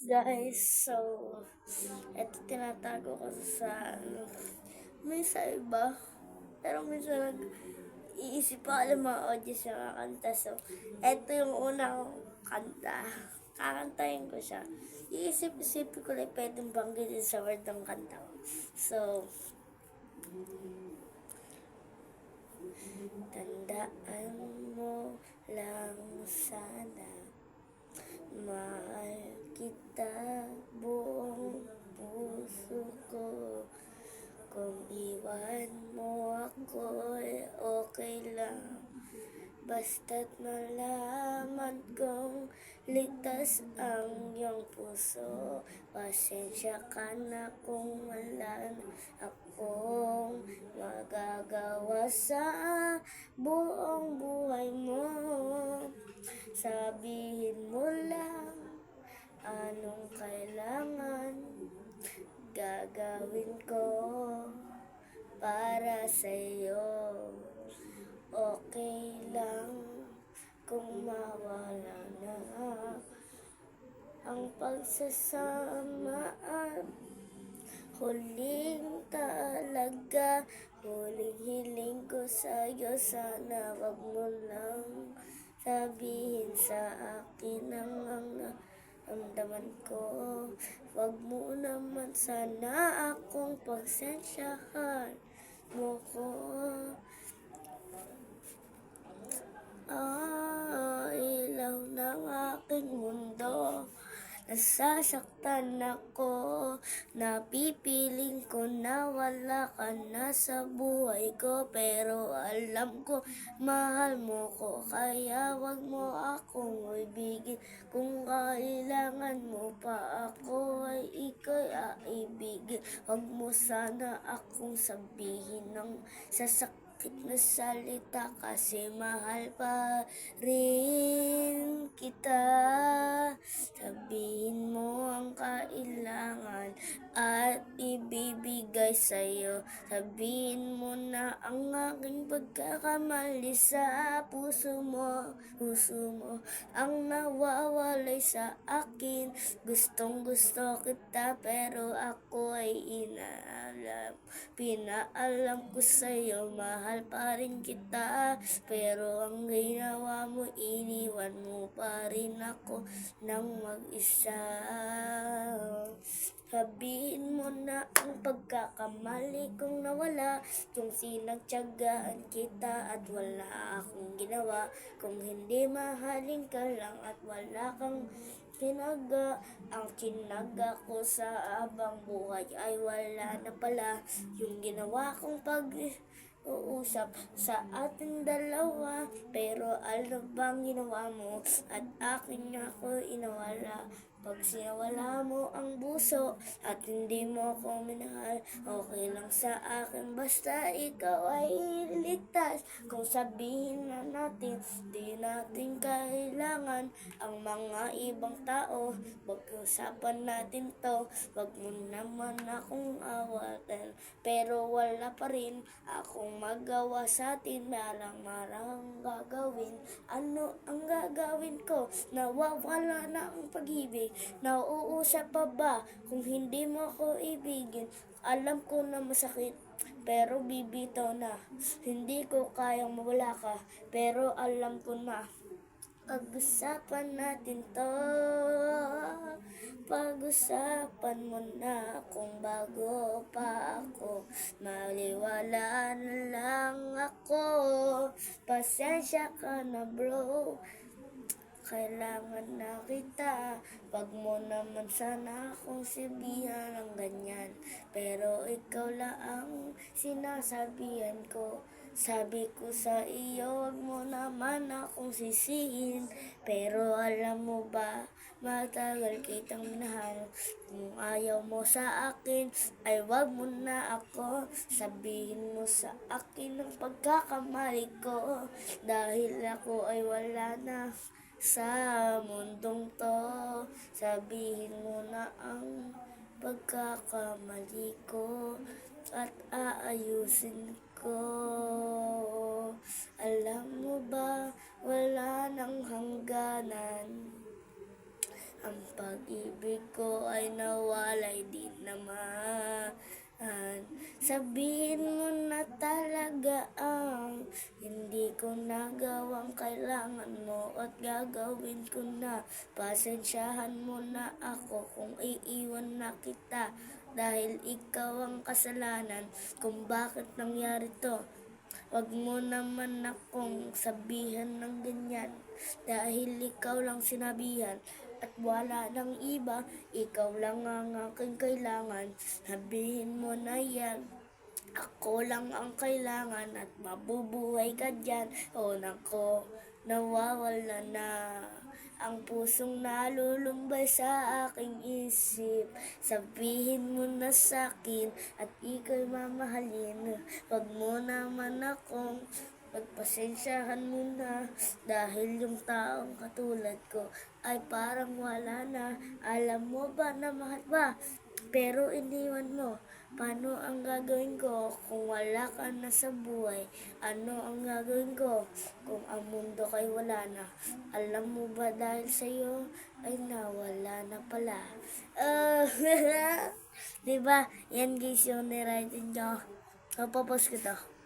Guys, so, eto tinatago ko sa, may sa iba, pero minsan iisip pa alam mga audience na kakanta. So, eto yung unang kanta. Kakantahin ko siya. Iisip-isip ko lang pwedeng banggitin sa word ng kanta ko. So, tandaan mo lang sana, mahal kita buong puso ko. Kung iwan mo ako, okay lang. Basta't malaman kong ligtas ang iyong puso. Pasensya ka na kung wala na akong magagawa sa buong buhay mo. Sabihin mo lang anong kailangan gagawin ko para sa'yo. Okay lang kung mawala na ang pagsasama at huling talaga. Huling hiling ko sa'yo, sana wag mo lang sabihin sa akin ang naramdaman ko. Wag mo naman sana akong pagsensyahan mo ko. Ilaw ng aking mundo, nasasaktan ako, napipiling ko na wala ka na sa buhay ko. Pero alam ko, mahal mo ko, kaya wag mo akong ibigin. Kung kailangan mo pa ako, ay ika'y aibigin. Wag mo sana akong sabihin ng sasaktan na salita, kasi mahal pa rin kita. Sabihin mo ang kailangan at ibibigay sa'yo. Sabihin mo na ang aking pagkakamali sa puso mo ang nawawalay sa akin. Gustong gusto kita pero ako ay pinaalam ko sa'yo, mahal pa rin kita. Pero ang ginawa mo, iniwan mo pa rin ako ng mag-isa. Sabihin mo na ang pagkakamali kong nawala, kung sinagtiyagaan kita at wala akong ginawa. Kung hindi mahalin ka lang at wala kang tinaga, ang tinaga ko sa abang buhay ay wala na pala. Yung ginawa kong pag-uusap sa ating dalawa, pero ano bang ginawa mo at akin ako inawala? Pag sinawala mo ang buso at hindi mo ako minahal, okay lang sa akin basta ikaw ay ligtas. Kung sabihin na natin, di natin kailangan ang mga ibang tao, pag-usapan natin to. Wag mo naman akong awatan, pero wala pa rin akong magawa sa atin. Marang gagawin, ano ang gagawin ko? Nawawala na ang pag-ibig, nauusap pa ba kung hindi mo ako ibigin? Alam ko na masakit, pero bibitaw na. Hindi ko kayang mawala ka, pero alam ko na. Pag-usapan natin to, pag-usapan mo na kung bago pa ako. Maliwala na lang ako, pasensya ka na bro, kailangan na kita. Wag mo naman sana akong sabihan ng ganyan, pero ikaw lang ang sinasabihan ko. Sabi ko sa iyo, wag mo naman akong sisihin, pero alam mo ba, matagal kitang minahal. Kung ayaw mo sa akin, ay wag mo na ako sabihin mo sa akin ang pagkakamali ko, dahil ako ay wala na sa mundong to. Sabihin mo na ang pagkakamali ko at aayusin ko. Alam mo ba, wala nang hangganan Ang pag-ibig ko ay nawalay di naman. Sabihin mo na talaga ang hindi ko nagawang kailangan mo at gagawin ko na. Pasensyahan mo na ako kung iiwan na kita dahil ikaw ang kasalanan kung bakit nangyari to. Wag mo naman akong sabihan ng ganyan dahil ikaw lang sinabihan at wala nang iba, ikaw lang ang aking kailangan. Sabihin mo na yan, ako lang ang kailangan at mabubuhay ka dyan. O nako, nawawala na ang pusong nalulumbay sa aking isip. Sabihin mo na sa'kin at ikaw'y mamahalin. Wag mo naman akong pagpasensyahan mo na dahil yung taong katulad ko ay parang wala na. Alam mo ba na mahal ba? Pero iniwan mo. Paano ang gagawin ko kung wala ka na sa buhay? Ano ang gagawin ko kung ang mundo kay wala na? Alam mo ba dahil sa'yo ay nawala na pala? Diba? Yan guys yung niride nyo. Papapos ko to.